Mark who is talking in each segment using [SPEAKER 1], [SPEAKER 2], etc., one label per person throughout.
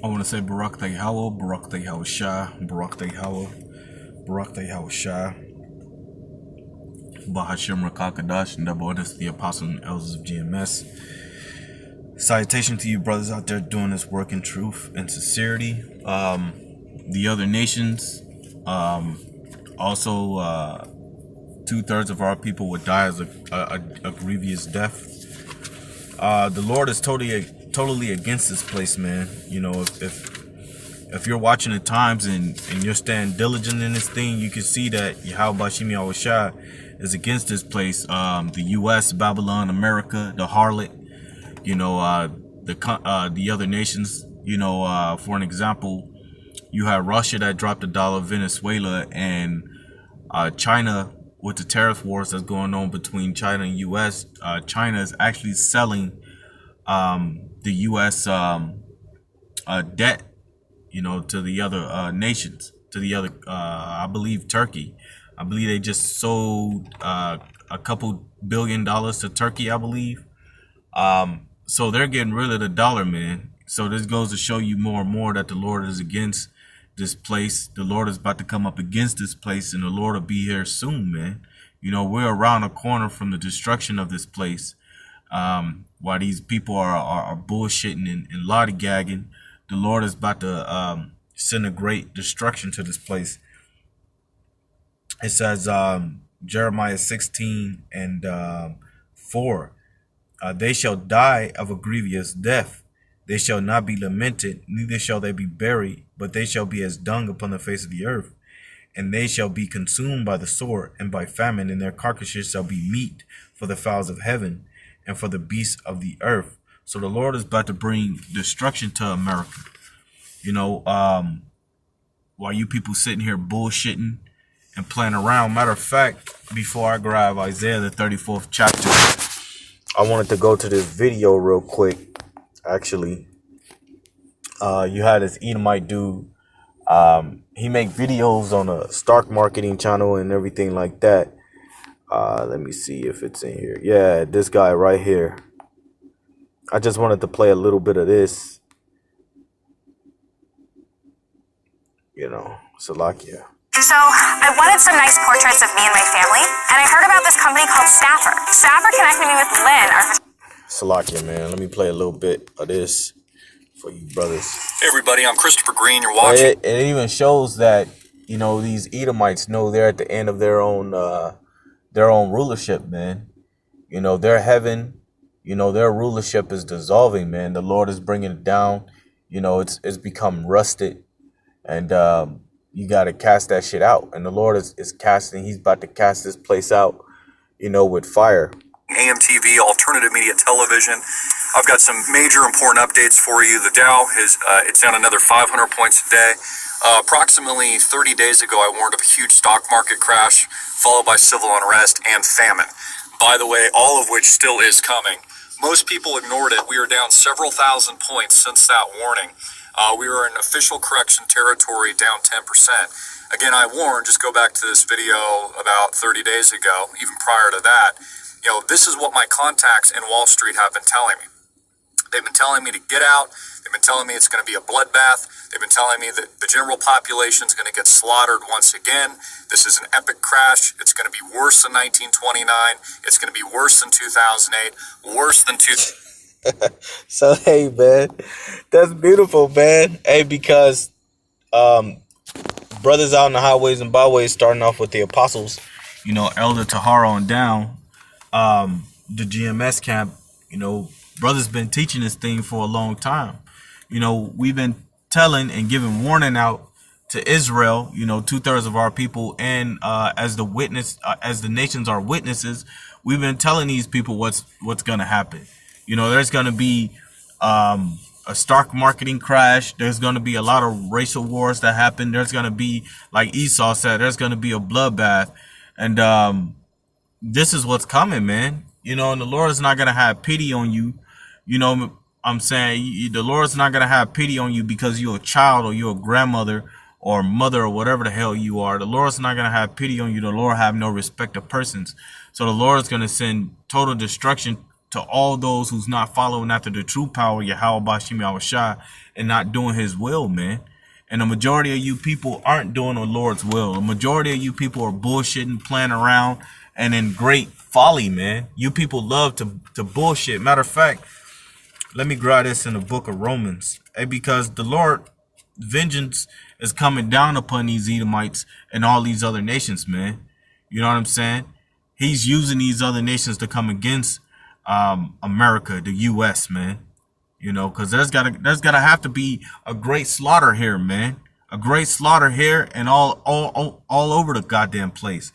[SPEAKER 1] I want to say Barak Howell, Barak Shah, Barak Howell, Barak Shah, Bahashim Rakakadash, and double orders to the apostles and elders of GMS. Salutation to you brothers out there doing this work in truth and sincerity. The other nations, also 2/3 of our people would die as a grievous death. The Lord is totally against this place, man. You know, if you're watching the times and you're staying diligent in this thing, you can see that Yahweh Bashim Yahushua is against this place. The U.S., Babylon, America, the harlot, you know, the other nations. You know, for an example, you have Russia that dropped $1, Venezuela, and China with the tariff wars that's going on between China and U.S. China is actually selling the U.S. Debt, you know, to the other nations, to the other, I believe Turkey. I believe they just sold a couple $1 billion to Turkey, I believe. So they're getting rid of the dollar, man. So this goes to show you more and more that the Lord is against this place. The Lord is about to come up against this place, and the Lord will be here soon, man. You know, we're around the corner from the destruction of this place. While these people are bullshitting and lollygagging, the Lord is about to send a great destruction to this place. It says Jeremiah 16 and 4, they shall die of a grievous death. They shall not be lamented, neither shall they be buried, but they shall be as dung upon the face of the earth. And they shall be consumed by the sword and by famine, and their carcasses shall be meat for the fowls of heaven and for the beasts of the earth. So the Lord is about to bring destruction to America. You know, while you people sitting here bullshitting and playing around. Matter of fact, before I grab Isaiah, the 34th chapter, I wanted to go to this video real quick. Actually, you had this Edomite dude. He make videos on a stock marketing channel and everything like that. Let me see if it's in here. Yeah, this guy right here. I just wanted to play a little bit of this. You know, Salakia.
[SPEAKER 2] So I wanted some nice portraits of me and my family, and I heard about this company called Staffer. Staffer connected me with Lynn, our
[SPEAKER 1] Salakia, man. Let me play a little bit of this for you brothers.
[SPEAKER 3] Hey everybody, I'm Christopher Green. You're watching.
[SPEAKER 1] It even shows that, you know, these Edomites know they're at the end of their own rulership, man. You know, their heaven, you know, their rulership is dissolving, man. The Lord is bringing it down. You know, it's become rusted, and you got to cast that shit out. And the Lord is casting. He's about to cast this place out, you know, with fire.
[SPEAKER 3] AMTV, Alternative Media Television. I've got some major important updates for you. The Dow it's down another 500 points a day. Approximately 30 days ago, I warned of a huge stock market crash, followed by civil unrest and famine. By the way, all of which still is coming. Most people ignored it. We are down several thousand points since that warning. We are in official correction territory, down 10%. Again, I warned, just go back to this video about 30 days ago, even prior to that. You know, this is what my contacts in Wall Street have been telling me. They've been telling me to get out. They've been telling me it's going to be a bloodbath. They've been telling me that the general population is going to get slaughtered once again. This is an epic crash. It's going to be worse than 1929. It's going to be worse than 2008. Worse than
[SPEAKER 1] So, hey, man, that's beautiful, man. Hey, because brothers out in the highways and byways, starting off with the apostles, you know, Elder Tahara on down, the GMS camp, you know, brothers been teaching this thing for a long time. You know, we've been telling and giving warning out to Israel, you know, 2/3 of our people, and as the witness, as the nations are witnesses, we've been telling these people what's going to happen. You know, there's going to be a stock marketing crash. There's going to be a lot of racial wars that happen. There's going to be, like Esau said, there's going to be a bloodbath. And this is what's coming, man. You know, and the Lord is not going to have pity on you. You know, I'm saying the Lord's not going to have pity on you because you're a child or you're a grandmother or mother or whatever the hell you are. The Lord's not going to have pity on you. The Lord have no respect of persons. So the Lord is going to send total destruction to all those who's not following after the true power, Yahweh Bashim Yahushua, and not doing his will, man. And the majority of you people aren't doing the Lord's will. The majority of you people are bullshitting, playing around, and in great folly, man. You people love to bullshit. Matter of fact, let me grab this in the book of Romans. Because the Lord, vengeance is coming down upon these Edomites and all these other nations, man. You know what I'm saying? He's using these other nations to come against America, the U.S., man. You know, because there's gotta have to be a great slaughter here, man. A great slaughter here and all over the goddamn place.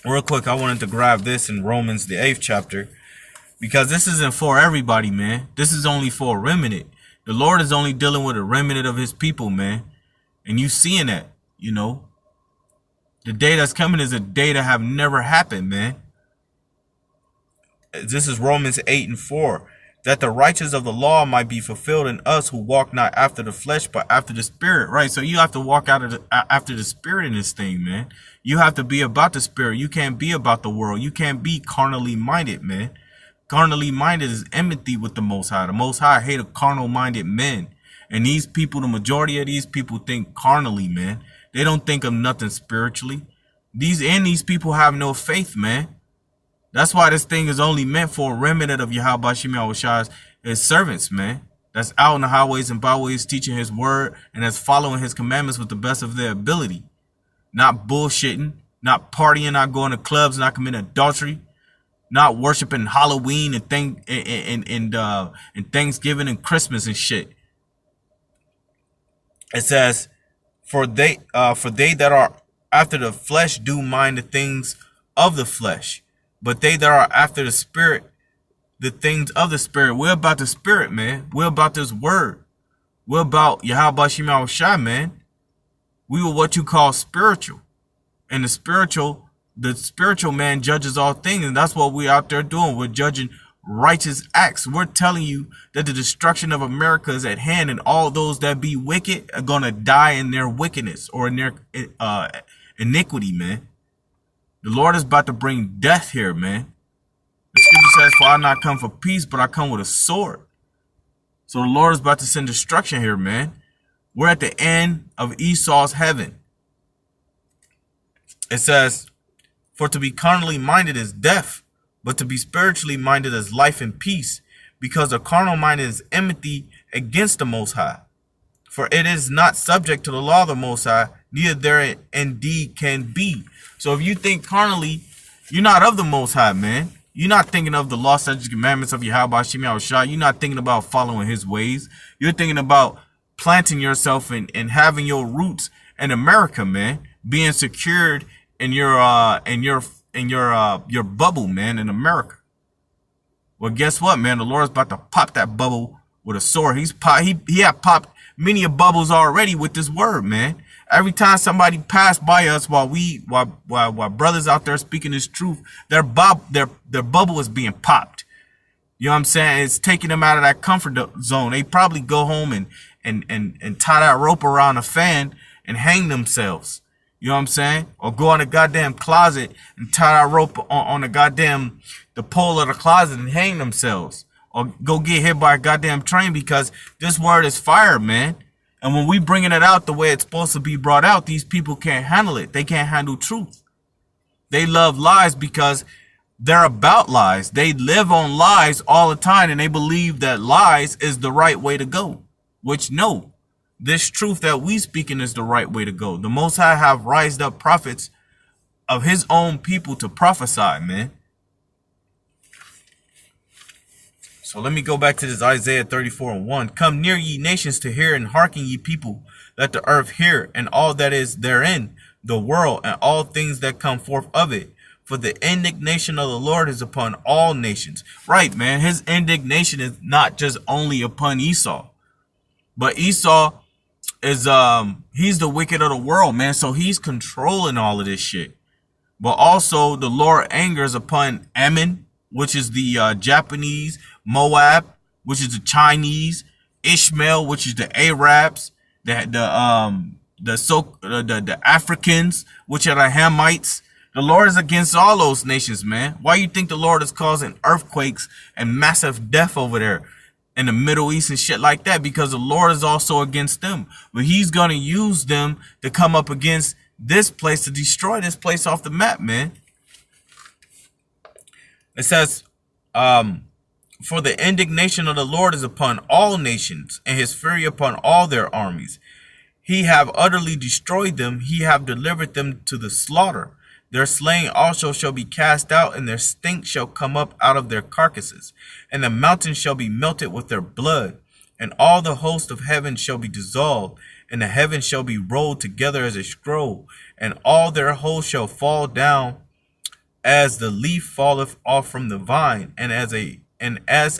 [SPEAKER 1] Real quick, I wanted to grab this in Romans, the 8th chapter, because this isn't for everybody, man. This is only for a remnant. The Lord is only dealing with a remnant of his people, man. And you seeing that, you know. The day that's coming is a day that have never happened, man. This is Romans 8:4. That the righteousness of the law might be fulfilled in us who walk not after the flesh, but after the spirit, right? So you have to walk after the spirit in this thing, man. You have to be about the spirit. You can't be about the world. You can't be carnally minded, man. Carnally minded is enmity with the Most High. The Most High hate a carnal minded men. And these people, the majority of these people think carnally, man. They don't think of nothing spiritually. These people have no faith, man. That's why this thing is only meant for a remnant of Yahweh Bashim Yahushua's his servants, man. That's out in the highways and byways teaching his word and that's following his commandments with the best of their ability. Not bullshitting, not partying, not going to clubs, not committing adultery, not worshiping Halloween and Thanksgiving and Christmas and shit. It says, for they that are after the flesh do mind the things of the flesh. But they that are after the spirit, the things of the spirit. We're about the spirit, man. We're about this word. We're about Yahweh Bashim Yahushua, man. We were what you call spiritual. And the spiritual man judges all things. And that's what we're out there doing. We're judging righteous acts. We're telling you that the destruction of America is at hand. And all those that be wicked are going to die in their wickedness or in their iniquity, man. The Lord is about to bring death here, man. The scripture says, for I not come for peace, but I come with a sword. So the Lord is about to send destruction here, man. We're at the end of Esau's heaven. It says, for to be carnally minded is death, but to be spiritually minded is life and peace, because the carnal mind is enmity against the Most High. For it is not subject to the law of the Most High, neither there indeed can be. So if you think carnally, you're not of the Most High, man. You're not thinking of the law, statutes, commandments of Yahweh Bashim Yahushua. You're not thinking about following his ways. You're thinking about planting yourself and having your roots in America, man. Being secured in your bubble, man, in America. Well, guess what, man? The Lord's about to pop that bubble with a sword. He had popped many of bubbles already with this word, man. Every time somebody passed by us while brothers out there speaking this truth, their bubble is being popped. You know what I'm saying? It's taking them out of that comfort zone. They probably go home and tie that rope around a fan and hang themselves. You know what I'm saying? Or go in a goddamn closet and tie that rope on the pole of the closet and hang themselves. Or go get hit by a goddamn train, because this word is fire, man. And when we bringing it out the way it's supposed to be brought out, these people can't handle it. They can't handle truth. They love lies because they're about lies. They live on lies all the time, and they believe that lies is the right way to go. Which, no, this truth that we speaking is the right way to go. The Most High have raised up prophets of his own people to prophesy, man. So let me go back to this Isaiah 34:1. Come near ye nations to hear, and hearken ye people. Let the earth hear, and all that is therein, the world, and all things that come forth of it. For the indignation of the Lord is upon all nations. Right, man. His indignation is not just only upon Esau. But Esau is, he's the wicked of the world, man. So he's controlling all of this shit. But also the Lord angers upon Ammon, which is the Japanese, Moab, which is the Chinese, Ishmael, which is the Arabs, the Africans, which are the Hamites, The Lord is against all those nations, man. Why you think the Lord is causing earthquakes and massive death over there in the Middle East and shit like that? Because the Lord is also against them. But he's going to use them to come up against this place, to destroy this place off the map, man. It says, for the indignation of the Lord is upon all nations, and his fury upon all their armies. He have utterly destroyed them. He have delivered them to the slaughter. Their slain also shall be cast out, and their stink shall come up out of their carcasses. And the mountains shall be melted with their blood, and all the host of heaven shall be dissolved, and the heavens shall be rolled together as a scroll, and all their host shall fall down as the leaf falleth off from the vine, and as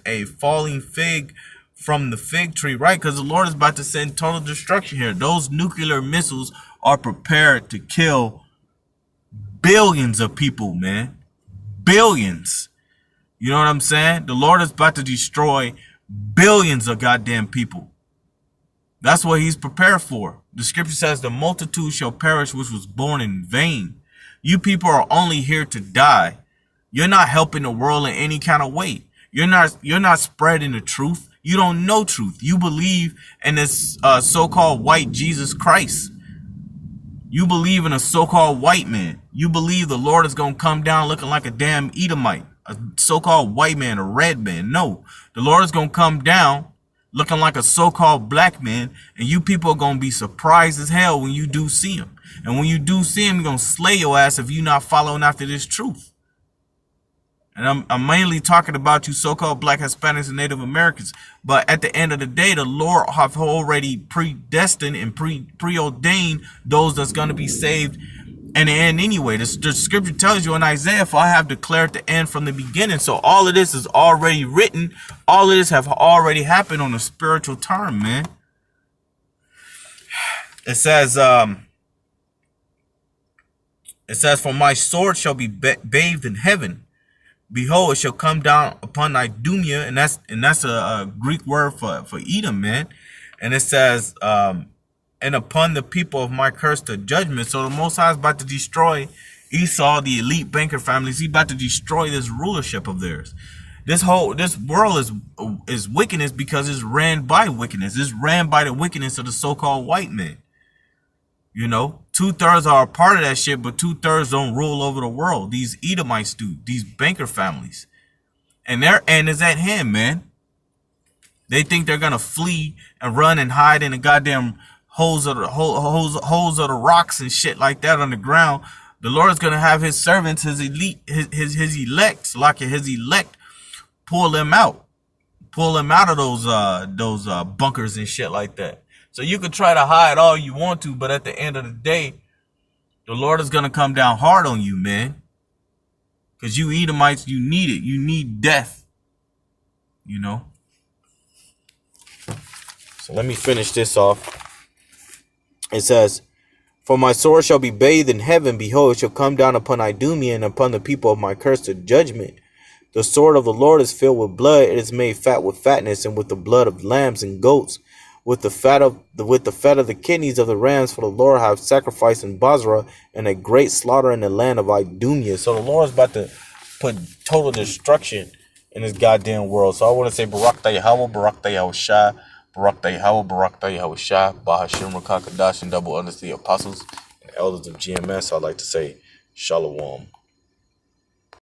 [SPEAKER 1] a falling fig from the fig tree, right? Because the Lord is about to send total destruction here. Those nuclear missiles are prepared to kill billions of people, man. Billions. You know what I'm saying? The Lord is about to destroy billions of goddamn people. That's what he's prepared for. The scripture says the multitude shall perish which was born in vain. You people are only here to die. You're not helping the world in any kind of way. You're not spreading the truth. You don't know truth. You believe in this so-called white Jesus Christ. You believe in a so-called white man. You believe the Lord is going to come down looking like a damn Edomite, a so-called white man, a red man. No, the Lord is going to come down looking like a so-called black man, and you people are going to be surprised as hell when you do see him. And when you do see him, he's going to slay your ass if you're not following after this truth. And I'm mainly talking about you so-called black Hispanics and Native Americans. But at the end of the day, the Lord have already predestined and preordained those that's going to be saved in the end anyway. The scripture tells you in Isaiah, for I have declared the end from the beginning. So all of this is already written. All of this have already happened on a spiritual term, man. It says, for my sword shall be bathed in heaven. Behold, it shall come down upon Idumea, and that's a Greek word for Edom, man. And it says, and upon the people of my curse to judgment. So the Most High is about to destroy Esau, the elite banker families. He's about to destroy this rulership of theirs. This world is wickedness because it's ran by wickedness. It's ran by the wickedness of the so-called white man. You know, 2/3 are a part of that shit, but 2/3 don't rule over the world. These Edomites do, these banker families. And their end is at hand, man. They think they're gonna flee and run and hide in the goddamn holes of the rocks and shit like that on the ground. The Lord is gonna have his servants, his elect, pull them out of those bunkers and shit like that. So you can try to hide all you want to, but at the end of the day, the Lord is going to come down hard on you, man. Because you Edomites, you need it. You need death. You know? So let me finish this off. It says, for my sword shall be bathed in heaven. Behold, it shall come down upon Idumea and upon the people of my curse to judgment. The sword of the Lord is filled with blood. It is made fat with fatness, and with the blood of lambs and goats. With the fat of the kidneys of the rams, for the Lord have sacrificed in Basra, and a great slaughter in the land of Idumea. So the Lord is about to put total destruction in this goddamn world. So I want to say Barak Yahweh, Barak Yahushua, Barak Yahweh, Barak Yahushua, Bahashim Rakakadash, and double under the apostles and elders of GMS. I'd like to say Shalom.